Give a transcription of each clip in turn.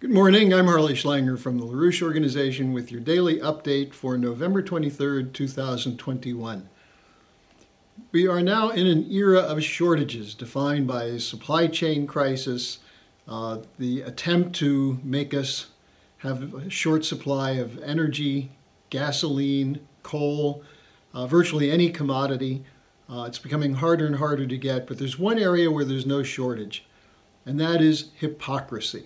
Good morning, I'm Harley Schlanger from the LaRouche Organization with your daily update for November 23rd, 2021. We are now in an era of shortages defined by a supply chain crisis, the attempt to make us have a short supply of energy, gasoline, coal, virtually any commodity. It's becoming harder and harder to get, but there's one area where there's no shortage, and that is hypocrisy.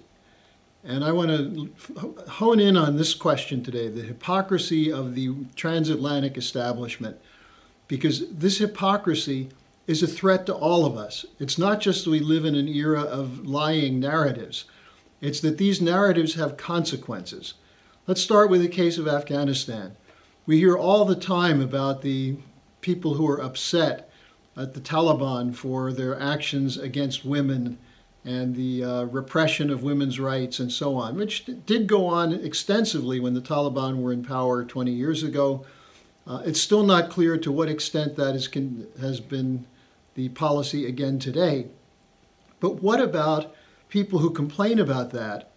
And I want to hone in on this question today, the hypocrisy of the transatlantic establishment, because this hypocrisy is a threat to all of us. It's not just that we live in an era of lying narratives. It's that these narratives have consequences. Let's start with the case of Afghanistan. We hear all the time about the people who are upset at the Taliban for their actions against women and the repression of women's rights and so on, which did go on extensively when the Taliban were in power 20 years ago. It's still not clear to what extent that has been the policy again today. But what about people who complain about that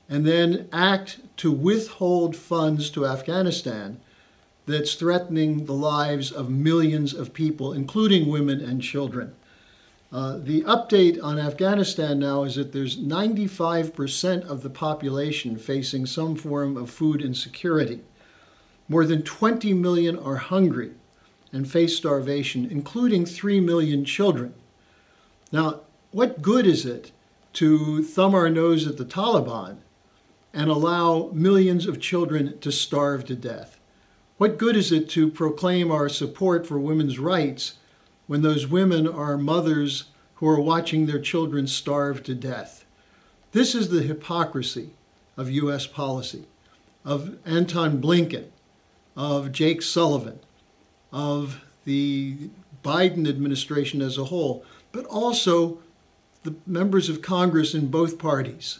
and then act to withhold funds to Afghanistan that's threatening the lives of millions of people, including women and children? The update on Afghanistan now is that there's 95% of the population facing some form of food insecurity. More than 20 million are hungry and face starvation, including 3 million children. Now, what good is it to thumb our nose at the Taliban and allow millions of children to starve to death? What good is it to proclaim our support for women's rights when those women are mothers who are watching their children starve to death? This is the hypocrisy of U.S. policy, of Anton Blinken, of Jake Sullivan, of the Biden administration as a whole, but also the members of Congress in both parties.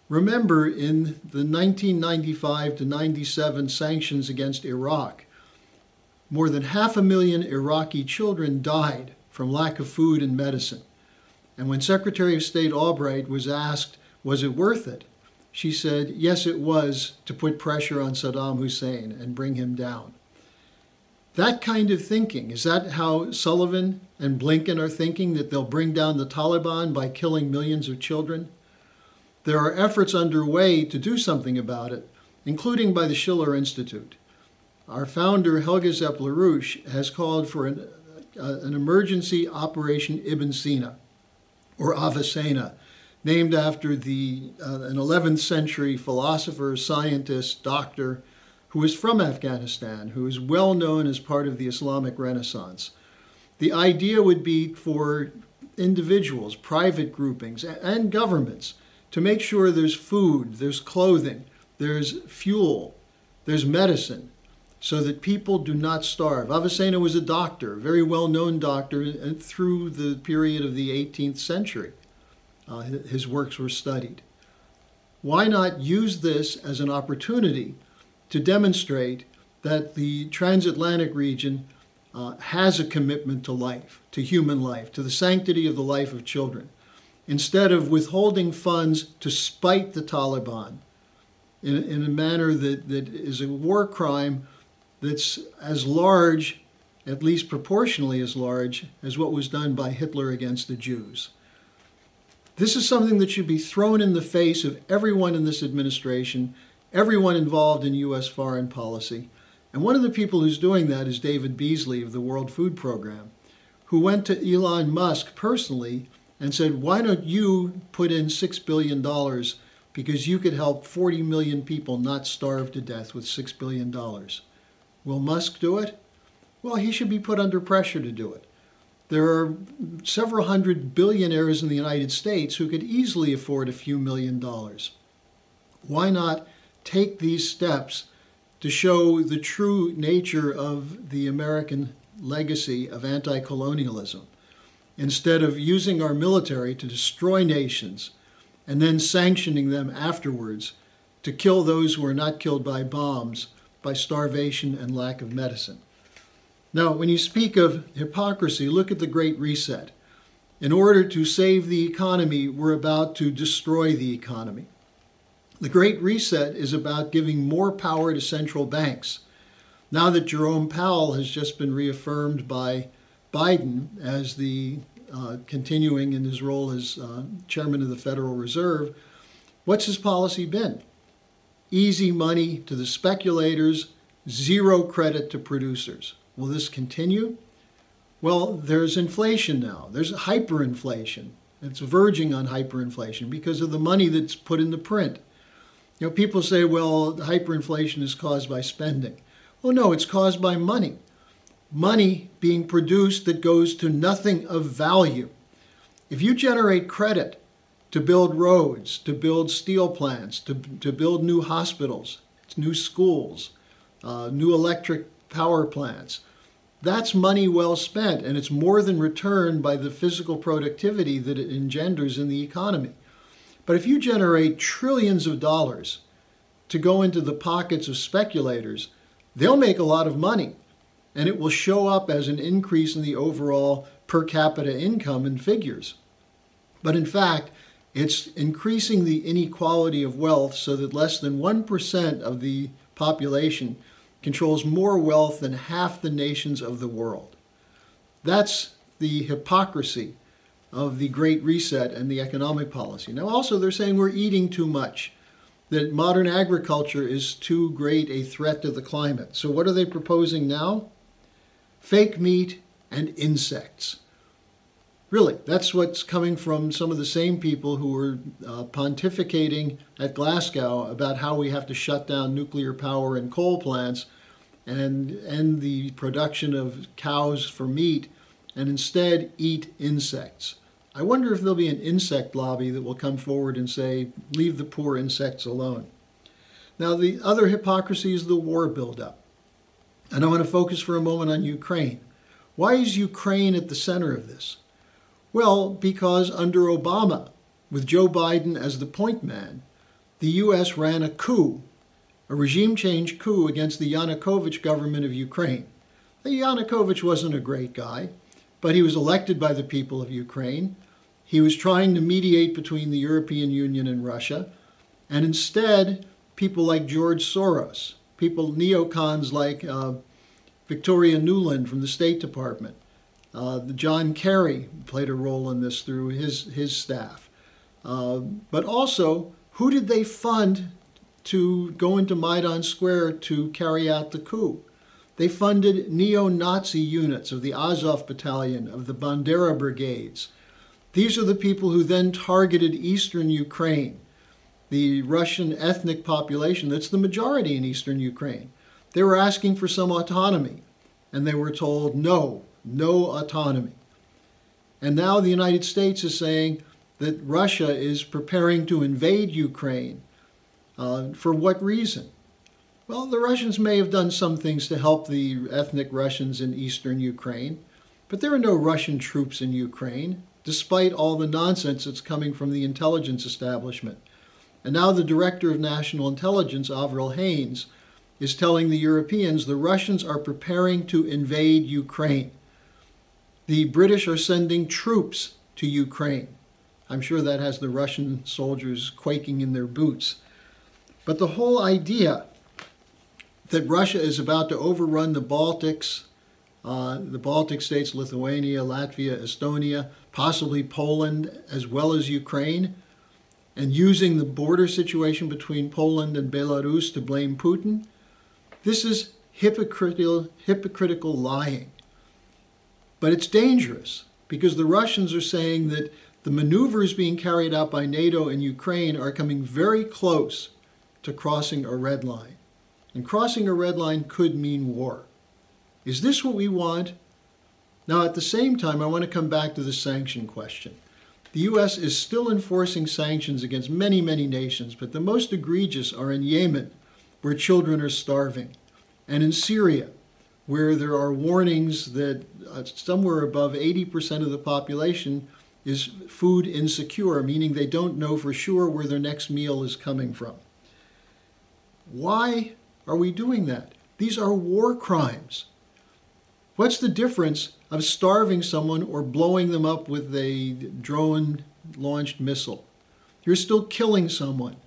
Remember, in the 1995 to 97 sanctions against Iraq, more than 500,000 Iraqi children died from lack of food and medicine. And when Secretary of State Albright was asked, was it worth it? She said, yes, it was, to put pressure on Saddam Hussein and bring him down. That kind of thinking, is that how Sullivan and Blinken are thinking, that they'll bring down the Taliban by killing millions of children? There are efforts underway to do something about it, including by the Schiller Institute. Our founder, Helga Zepp-LaRouche, has called for an emergency Operation Ibn Sina, or Avicenna, named after an 11th century philosopher, scientist, doctor, who is from Afghanistan, who is well known as part of the Islamic Renaissance. The idea would be for individuals, private groupings, and governments to make sure there's food, there's clothing, there's fuel, there's medicine, so that people do not starve. Avicenna was a doctor, a very well-known doctor through the period of the 18th century. His works were studied. Why not use this as an opportunity to demonstrate that the transatlantic region has a commitment to life, to human life, to the sanctity of the life of children, instead of withholding funds to spite the Taliban in a manner that is a war crime that's as large, at least proportionally as large, as what was done by Hitler against the Jews. This is something that should be thrown in the face of everyone in this administration, everyone involved in U.S. foreign policy. And one of the people who's doing that is David Beasley of the World Food Program, who went to Elon Musk personally and said, why don't you put in $6 billion because you could help 40 million people not starve to death with $6 billion. Will Musk do it? Well, he should be put under pressure to do it. There are several hundred billionaires in the United States who could easily afford a few $1 million. Why not take these steps to show the true nature of the American legacy of anti-colonialism, instead of using our military to destroy nations and then sanctioning them afterwards to kill those who are not killed by bombs, by starvation and lack of medicine? Now, when you speak of hypocrisy, look at the Great Reset. In order to save the economy, we're about to destroy the economy. The Great Reset is about giving more power to central banks. Now that Jerome Powell has just been reaffirmed by Biden as the continuing in his role as chairman of the Federal Reserve, what's his policy been? Easy money to the speculators, zero credit to producers. Will this continue? Well, there's inflation now. There's hyperinflation. It's verging on hyperinflation because of the money that's put in the print. You know, people say, well, hyperinflation is caused by spending. Oh, no, it's caused by money. Money being produced that goes to nothing of value. If you generate credit to build roads, to build steel plants, to build new hospitals, new schools, new electric power plants, that's money well spent, and it's more than returned by the physical productivity that it engenders in the economy. But if you generate trillions of dollars to go into the pockets of speculators, they'll make a lot of money, and it will show up as an increase in the overall per capita income in figures. But in fact, it's increasing the inequality of wealth so that less than 1% of the population controls more wealth than half the nations of the world. That's the hypocrisy of the Great Reset and the economic policy. Now also they're saying we're eating too much, that modern agriculture is too great a threat to the climate. So what are they proposing now? Fake meat and insects. Really, that's what's coming from some of the same people who were pontificating at Glasgow about how we have to shut down nuclear power and coal plants and end the production of cows for meat and instead eat insects. I wonder if there'll be an insect lobby that will come forward and say, leave the poor insects alone. Now, the other hypocrisy is the war buildup. And I want to focus for a moment on Ukraine. Why is Ukraine at the center of this? Well, because under Obama, with Joe Biden as the point man, the U.S. ran a coup, a regime change coup against the Yanukovych government of Ukraine. Now, Yanukovych wasn't a great guy, but he was elected by the people of Ukraine. He was trying to mediate between the European Union and Russia, and instead, people like George Soros, neocons like Victoria Nuland from the State Department, John Kerry played a role in this through his staff. But also, who did they fund to go into Maidan Square to carry out the coup? They funded neo-Nazi units of the Azov Battalion, of the Bandera Brigades. These are the people who then targeted eastern Ukraine, the Russian ethnic population that's the majority in eastern Ukraine. They were asking for some autonomy, and they were told no autonomy. And now the United States is saying that Russia is preparing to invade Ukraine. For what reason? Well, the Russians may have done some things to help the ethnic Russians in eastern Ukraine, but there are no Russian troops in Ukraine, despite all the nonsense that's coming from the intelligence establishment. And now the Director of National Intelligence, Avril Haines, is telling the Europeans the Russians are preparing to invade Ukraine. The British are sending troops to Ukraine. I'm sure that has the Russian soldiers quaking in their boots. But the whole idea that Russia is about to overrun the Baltics, the Baltic states, Lithuania, Latvia, Estonia, possibly Poland, as well as Ukraine, and using the border situation between Poland and Belarus to blame Putin, this is hypocritical lying. But it's dangerous because the Russians are saying that the maneuvers being carried out by NATO in Ukraine are coming very close to crossing a red line. And crossing a red line could mean war. Is this what we want? Now, at the same time, I want to come back to the sanction question. The U.S. is still enforcing sanctions against many, many nations, but the most egregious are in Yemen, where children are starving, and in Syria, where there are warnings that somewhere above 80% of the population is food insecure, meaning they don't know for sure where their next meal is coming from. Why are we doing that? These are war crimes. What's the difference of starving someone or blowing them up with a drone-launched missile? You're still killing someone.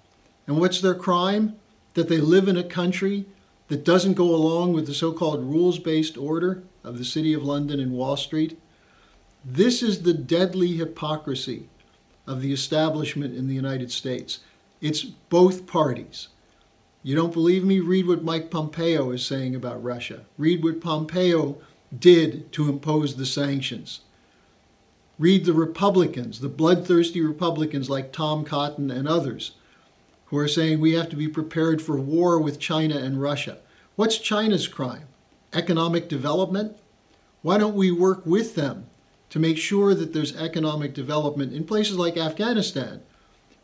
And what's their crime? That they live in a country that doesn't go along with the so-called rules-based order of the City of London and Wall Street. This is the deadly hypocrisy of the establishment in the United States. It's both parties. You don't believe me? Read what Mike Pompeo is saying about Russia. Read what Pompeo did to impose the sanctions. Read the Republicans, the bloodthirsty Republicans like Tom Cotton and others, who are saying we have to be prepared for war with China and Russia. What's China's crime? Economic development? Why don't we work with them to make sure that there's economic development in places like Afghanistan,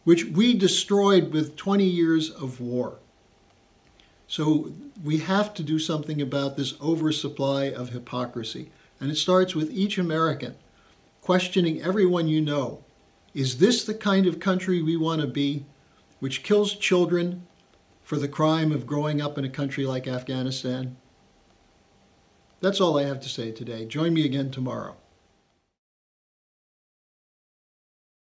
which we destroyed with 20 years of war? So we have to do something about this oversupply of hypocrisy. And it starts with each American questioning everyone you know. Is this the kind of country we want to be, which kills children for the crime of growing up in a country like Afghanistan? That's all I have to say today. Join me again tomorrow.